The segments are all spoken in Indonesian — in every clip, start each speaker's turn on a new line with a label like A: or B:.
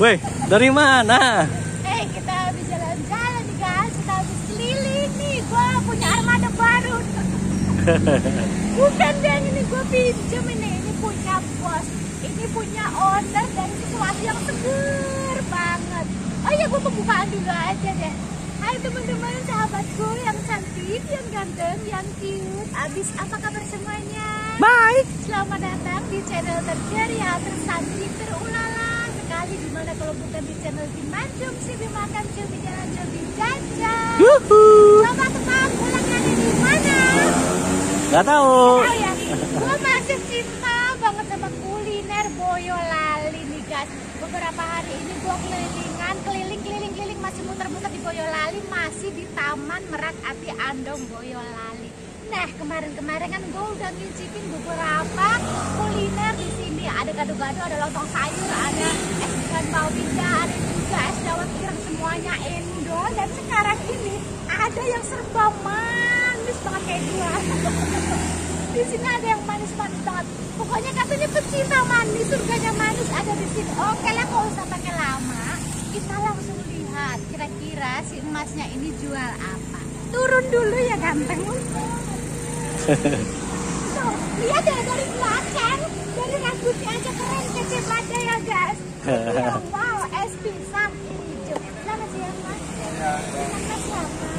A: Weh, dari mana?
B: Kita habis jalan-jalan nih guys, kita habis keliling nih. Gua punya armada baru. Bukan deh, ini gue pinjem ini punya bos, ini punya owner dan sesuatu yang seger banget. Oh iya, gue pembukaan dulu aja deh. Hai teman-teman, sahabatku yang cantik, yang ganteng, yang cute. Abis apa kabar semuanya?
A: Baik.
B: Selamat datang di channel terceria, tersantik, terulala sekali. Dimana kalau bukan di channel Dimanjung, Cibi Makan, Cibi Jalan, Cibi Jajan. Coba tebak ulangnya di mana?
A: Gak tahu.
B: Ya, gue masih cinta banget sama kuliner Boyolali nih guys. Beberapa hari ini gue keliling masih muter-muter di Boyolali, masih di Taman Merak Ati Andong Boyolali. Nah, kemarin kan gue udah ngicipin beberapa kuliner di sini. Ada gado-gado, ada lontong sayur, ada es ikan bawinda, ada juga es dawet ireng, semuanya endol. Dan sekarang ini ada yang serba manis banget kayak gua. Di sini ada yang manis-manis banget. Pokoknya katanya pecinta manis, surganya manis ada di sini. Oke lah, kalau usah pakai lama, kita langsung lihat kira-kira si emasnya ini jual apa. Turun dulu ya ganteng. Tuh, lihat ya dari belakang, dari rambutnya aja keren, kece banget ya guys. Wow, es pisang hijau. Selamat siang mas. Nama siapa?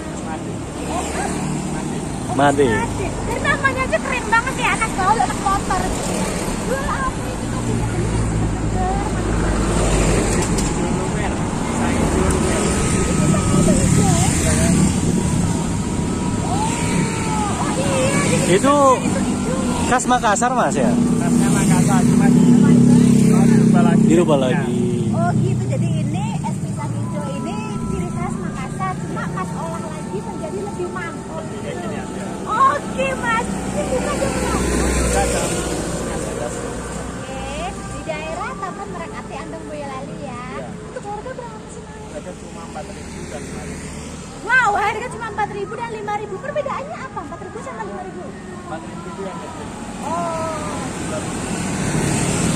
A: Made.
B: Dan namanya aja keren banget ya, anak gaul, anak motor. Jual apa ini kok
A: Itu khas Makassar mas ya?
C: Khasnya Makassar, cuma dirubah lagi.
B: Oh gitu, jadi ini es pisang hijau ini ciri khas Makassar, cuma mas olah lagi menjadi lebih mangkok. Oke mas, ini buka jam berapa? Oke, di daerah Taman Merak Ati Andong Boyolali ya. Untuk harga berapa sih mas?
C: Harga cuma 4.000 dan 5.000.
B: Wow, harga cuma 4.000 dan 5.000. Perbedaannya apa? 4.000 sama 5.000?
C: 4.000 itu yang kecil.
B: Oh.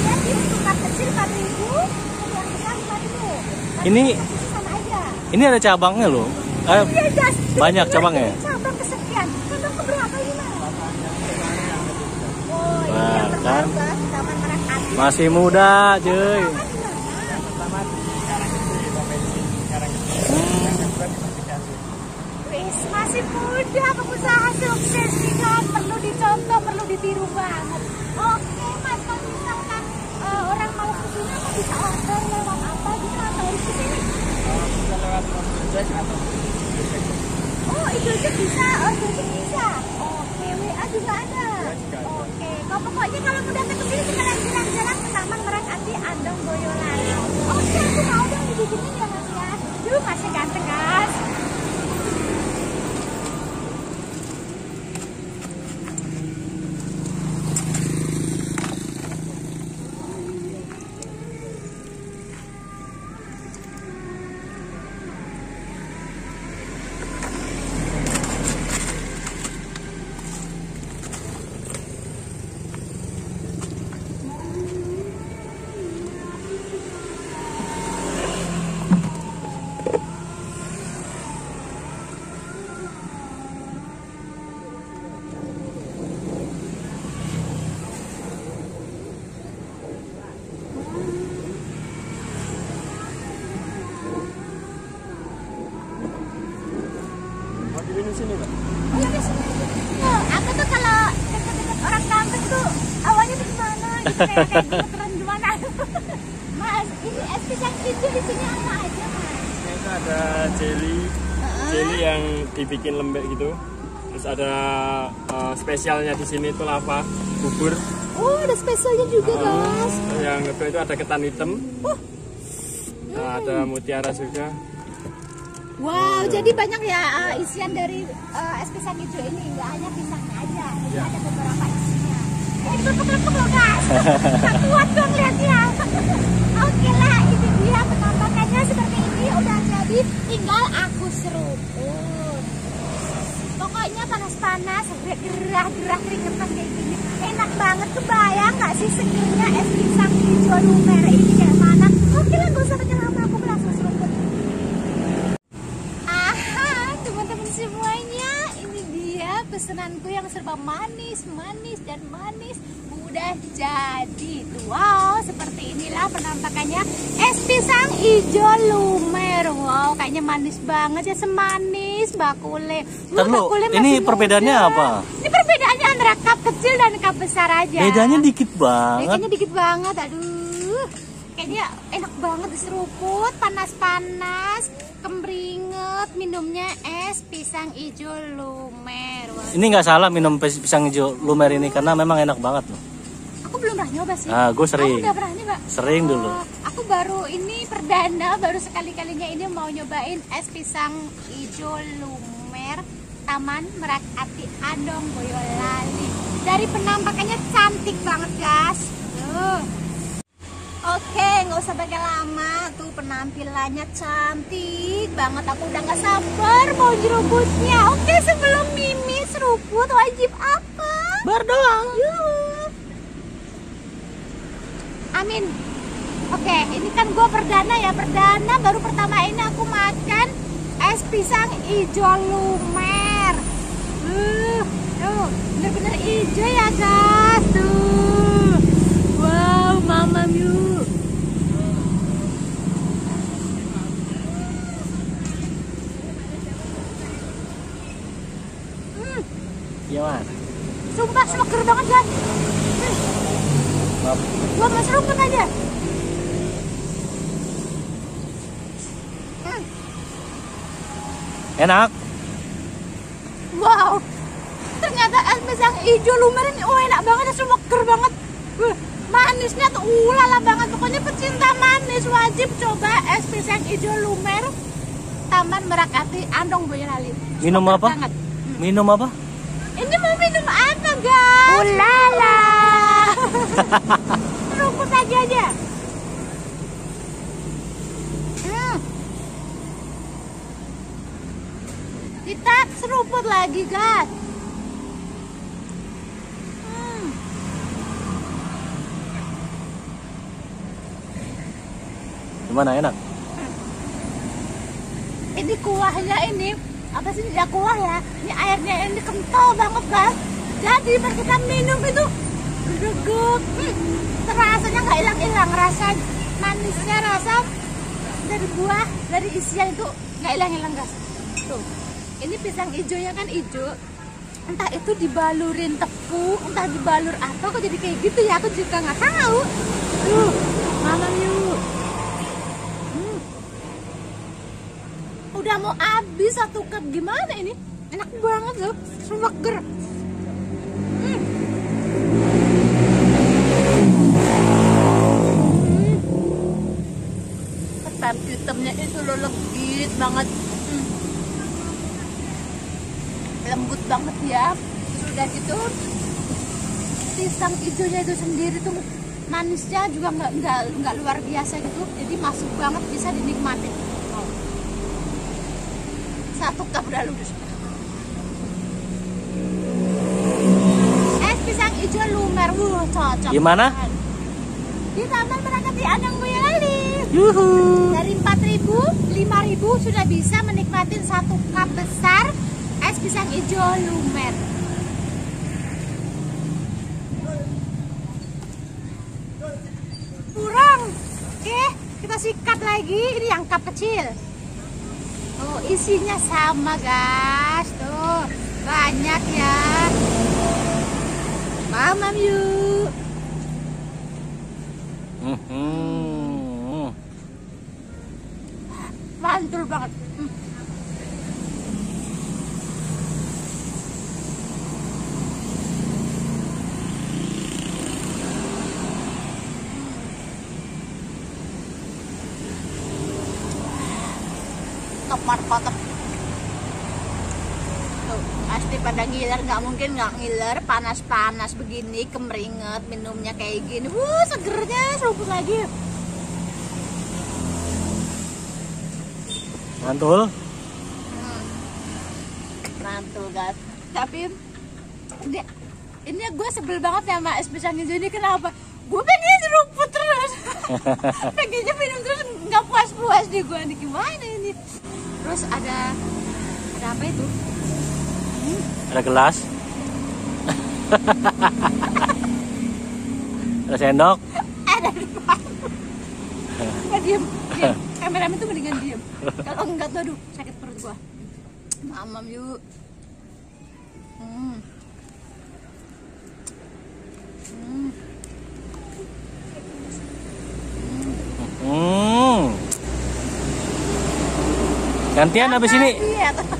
B: Jadi untuk tas kecil 4.000, untuk yang besar 5.000.
A: Ini
B: sama aja.
A: ini ada cabangnya loh.
B: Iya, guys.
A: Banyak cabangnya.
B: Cabang kesekian. Cabang keberapa ini mas? Oh, ini
A: Wah,
B: yang
A: kan?
B: terbaru guys, Taman Merak Ati.
A: Masih muda, cuy.
C: Pertama di Karangkeci, Komedi Karangkeci. Yang kedua di Merdekasi.
B: Wis, masih muda, pengusaha sukses nih kan, perlu dicontoh, perlu ditiru banget. Oke mas, kalau misalkan orang mau kesini, apa bisa order lewat apa gitu atau harus kesini?
C: Bisa lewat Gojek atau Gojek.
B: Oh, Gojek bisa, Gojek bisa. Oke, WA juga ada. Oke, pokoknya kalau mau datang ke sini sekalian jalan-jalan ke Taman Merak Ati Andong Boyolali. Oke, aku mau dong dibikinin ya mas ya. Duh, masih ganteng guys.
C: Di sini, Pak.
B: Oh ya di sini. Oh, aku tuh kalau deket-deket orang kampung tuh awalnya tuh gimana gitu kayak gemeteran gimana. Mas, ini es pisang hijau di sini apa aja mas?
C: Itu ada jelly yang dibikin lembek gitu. Terus ada spesialnya di sini itu lava, bubur.
B: Oh, ada spesialnya juga guys.
C: Yang kedua itu ada ketan hitam. Ada mutiara juga.
B: Wow, jadi banyak ya isian dari es pisang hijau ini, nggak hanya pisangnya aja, jadi ada beberapa isinya. Ini berkepuk loh guys, kuat dong lihatnya. Oke lah, ini dia penampakannya seperti ini, udah jadi, tinggal aku seruput. Pokoknya panas-panas, gerah-gerah keringetan kayak gini, enak banget. Kebayang nggak sih segernya es pisang hijau lumer ini kayak mana? Oke lah, gak usah pakai lama. manis dan manis udah jadi. Wow, seperti inilah penampakannya es pisang hijau lumer. Wow, kayaknya manis banget ya, semanis bakule.
A: Terlalu, ini perbedaannya apa?
B: Ini perbedaannya antara cup kecil dan cup besar aja.
A: Bedanya dikit banget.
B: Bedanya dikit banget, aduh. Kayaknya enak banget diseruput, panas-panas, kemringet, minumnya es pisang hijau lumer. Wow.
A: Ini nggak salah minum pisang hijau lumer ini karena memang enak banget loh.
B: Aku belum pernah nyoba sih.
A: Ah, gue sering.
B: Aku udah pernah nyoba.
A: Sering dulu.
B: Aku baru ini perdana, baru sekali-kalinya ini mau nyobain es pisang hijau lumer Taman Merak-Ati Andong Boyolali. Dari penampakannya cantik banget guys. Oke, nggak usah pakai lama. Tuh penampilannya cantik banget. Aku udah nggak sabar mau jeruputnya. Oke, sebelum Mimi seruput wajib apa?
A: Berdoa.
B: Yuk. Amin. Oke, ini kan gue perdana ya, perdana baru pertama ini aku makan es pisang hijau lumer. Tuh, bener-bener hijau ya guys. Tuh, wow, mama yuk.
A: Iya mas.
B: Sumpah seger banget guys. Gua mau seruput aja.
A: Enak.
B: Wow, ternyata es pisang hijau lumer ini enak banget, seger banget. Manisnya tuh ulala banget. Pokoknya pecinta manis wajib coba es pisang hijau lumer Taman Merak-Ati Andong Boyolali.
A: Minum
B: Super
A: apa?
B: banget.
A: Minum apa?
B: Ini mau minum apa guys? Ulala. Seruput lagi aja. Kita seruput lagi guys.
A: Gimana, enak?
B: Ini kuahnya ini apa sih, ya kuah ya, ini airnya ini kental banget guys. Jadi pas kita minum itu reguk, rasanya nggak hilang-hilang, rasa manisnya, rasa dari buah, dari isian itu nggak hilang-hilang guys. Tuh, ini pisang hijaunya kan hijau, entah itu dibalurin tepung, entah dibalur apa kok jadi kayak gitu ya, aku juga nggak tahu. Tuh, mama yuk. Udah mau habis satu cup, gimana ini? Enak banget loh, seger. Ketan hitamnya itu loh legit banget, lembut banget ya. Sudah gitu pisang hijaunya itu sendiri tuh manisnya juga nggak luar biasa gitu, jadi masuk banget, bisa dinikmati. Satu cup udah ludes. Es pisang hijau lumer, cocok.
A: Gimana?
B: Di Taman Merak-Ati Andong Boyolali.
A: Yuhu.
B: Dari 4.000, 5.000 sudah bisa menikmati satu cup besar es pisang hijau lumer. Kurang. Oke, kita sikat lagi. Ini yang cup kecil. Tuh, isinya sama guys. Tuh, banyak ya. Mamam yuk. Mantul banget. Mantap. Tuh, pasti pada ngiler, nggak mungkin nggak ngiler, panas-panas begini, kemeringet, minumnya kayak gini. Segernya, seruput lagi.
A: Mantul.
B: Mantul guys. Tapi ini gue sebel banget ya sama es pisang hijau ini. Kenapa? Gue pengen seruput terus. Pengennya minum terus, nggak puas-puas deh gue. Ini gimana ini? Terus ada apa itu?
A: Ada gelas. Ada sendok.
B: Ada di depan. Nggak, diem. Kameramen tuh mendingan diem. Kalau enggak tuh, aduh, sakit perut gua. Mamam yuk.
A: Gantian abis ini.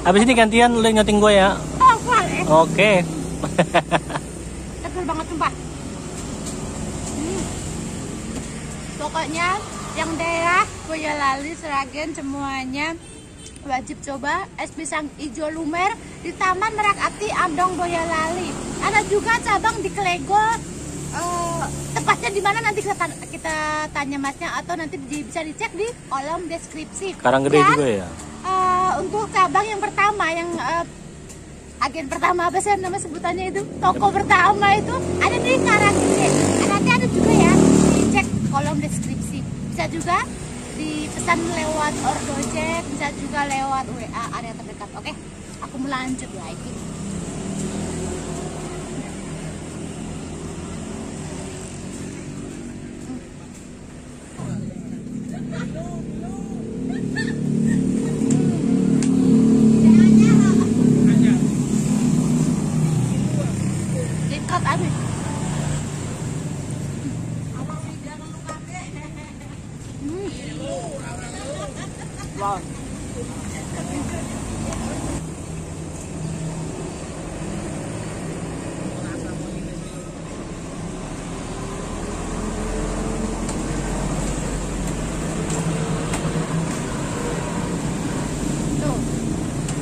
A: Abis ini gantian lu nyoting gue ya. Oke.
B: Seger banget sumpah. Pokoknya yang daerah Boyolali, Sragen semuanya wajib coba es pisang hijau lumer di Taman Merakati Andong Boyolali. Ada juga cabang di Klego. Tepatnya di mana nanti kita tanya masnya atau nanti bisa dicek di kolom deskripsi.
A: Karanggede juga ya.
B: Untuk cabang yang pertama yang agen pertama apa sih nama sebutannya itu, toko pertama itu ada di Karanggede. Nanti ada juga ya, dicek kolom deskripsi. Bisa juga dipesan lewat Ordojek, bisa juga lewat WA area terdekat. Oke, aku melanjut lagi.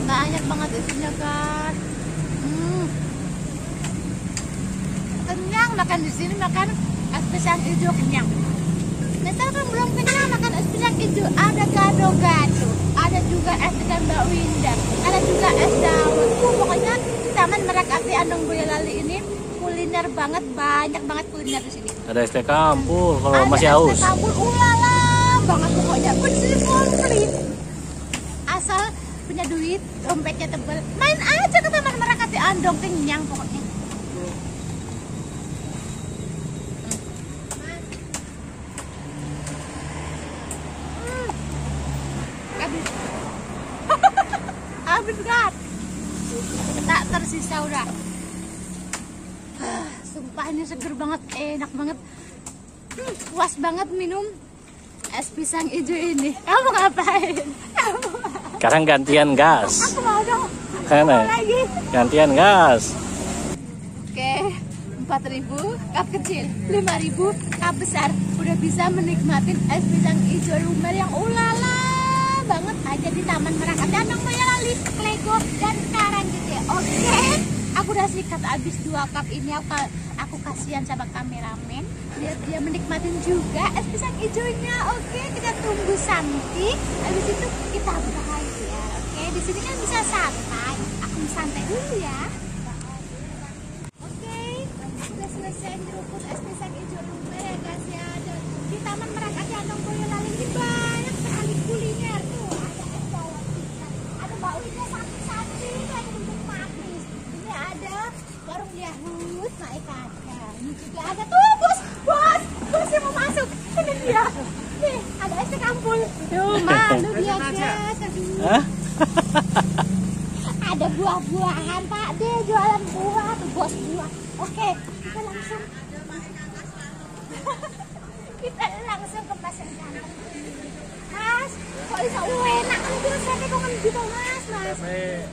B: Banyak banget isinya kan. Kenyang makan di sini, makan es pisang hijau kenyang. Misalkan belum kenyang makan es pisang hijau, ada gado-gado, ada juga es pisang Mbak Winda, ada juga es dawet. Pokoknya Taman Merakati Andong Boyolali ini kuliner banget, banyak banget kuliner di sini.
A: Ada es teh campur kalau
B: Ada
A: masih
B: es
A: haus.
B: teh campur, ulala banget pokoknya. Bersih komplit. Asal punya duit, dompetnya tebel, main aja ke Taman Merakati Andong, kenyang pokoknya. Habis kan? Tak tersisa udah. Sumpah ini seger banget, enak banget. Puas banget minum es pisang hijau ini. Kamu ngapain?
A: Sekarang gantian gas.
B: Aku mau dong.
A: Karena
B: Lagi.
A: gantian gas.
B: Oke, 4.000 cup kecil, 5.000 cup besar. Udah bisa menikmatin es pisang hijau lumer yang ulala banget aja di Taman Merakati Andong Boyolali, Klego dan Karanggede. Oke, aku udah sikat habis 2 cup ini. Aku kasihan sama kameramen, biar dia menikmatin juga es pisang hijaunya. Oke, kita tunggu santai. Habis itu kita bahaya. Oke, di sini kan bisa santai. Aku santai dulu ya. Oke, sudah selesai nyeruput es pisang hijau lumer ya guys ya. Di Taman Merakati Andong Boyolali ini banyak sekali kuliner tuh. Ada es dawet ikan, ada bakwinya sapi-sapi lagi bentuk manis. Ini ada warung Yahut naik kaca. Ini juga ada tuh bos yang mau masuk. Ini dia. Nih ada es teh campur. Tuh malu dia guys. Aduh. Ada buah-buahan Pak D, jualan buah tuh bos buah. Oke, kita langsung ke pasar Ganteng. Mas, kok bisa enak kan biasanya kok kan gitu mas.
C: Saya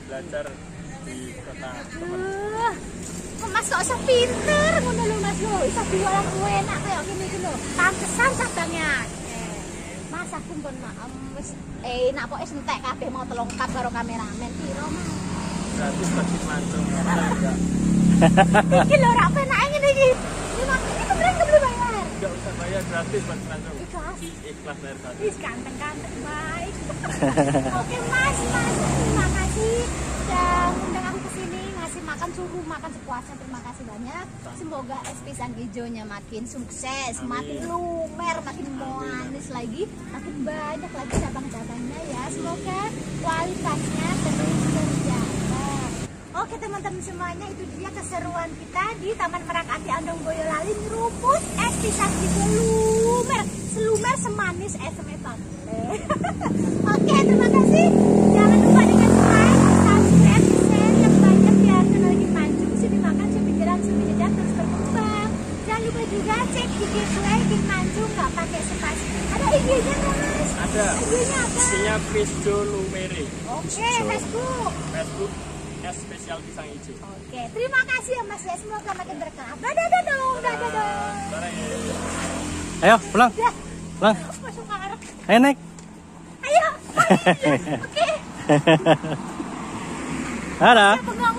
C: belajar di kota.
B: Mas kok usah pinter ngono lho Mas lho, bisa jualan enak kayak gini iki lho. Pantesan cabangnya. Mas aku pun maem wis enak kok entek kabeh mau telongkat karo kameramen piro Mas.
C: Gratis bagi langsung.
B: Iki lho ora penak ngene iki. Ini beneran enggak perlu bayar.
C: Enggak usah bayar, gratis bagi langsung.
B: Ikhlas.
C: Ikhlas bayar gratis.
B: Wis ganteng-ganteng baik. Oke Mas, terima kasih sudah undang aku ke sini, ngasih makan suruh makan sepuasnya. Terima kasih banyak. Semoga es pisang hijaunya makin sukses, makin lumer, makin manis lagi, makin banyak lagi cabang-cabangnya ya. Semoga kualitasnya terus terjaga. Oke teman-teman semuanya, itu dia keseruan kita di Taman Merak Ati Andong Boyolali. Rumput es pisang selumer, selumer semanis es meton. Oke, terima kasih. Jangan lupa dengan like, subscribe, share yang banyak biar channel lagi maju, sini makan, sini jalan, sini jajan terus berkembang. Jangan lupa juga cek IG gue, King Manju nggak pakai spasi. Ada IG-nya nggak Mas?
C: Ada.
B: IG-nya apa?
C: Isinya Pisco Lumere.
B: Oke, Facebook.
C: Facebook es spesial pisang hijau.
B: Oke, terima kasih ya Mas ya. Semoga makin berkah. Dadah dong, dadah dong.
C: Bye.
A: Ayo pulang.
B: Dah,
A: Pulang.
B: masuk ngarep.
A: Ayo naik.
B: Ayo. Oke.
A: Dadah.
B: Saya pegang.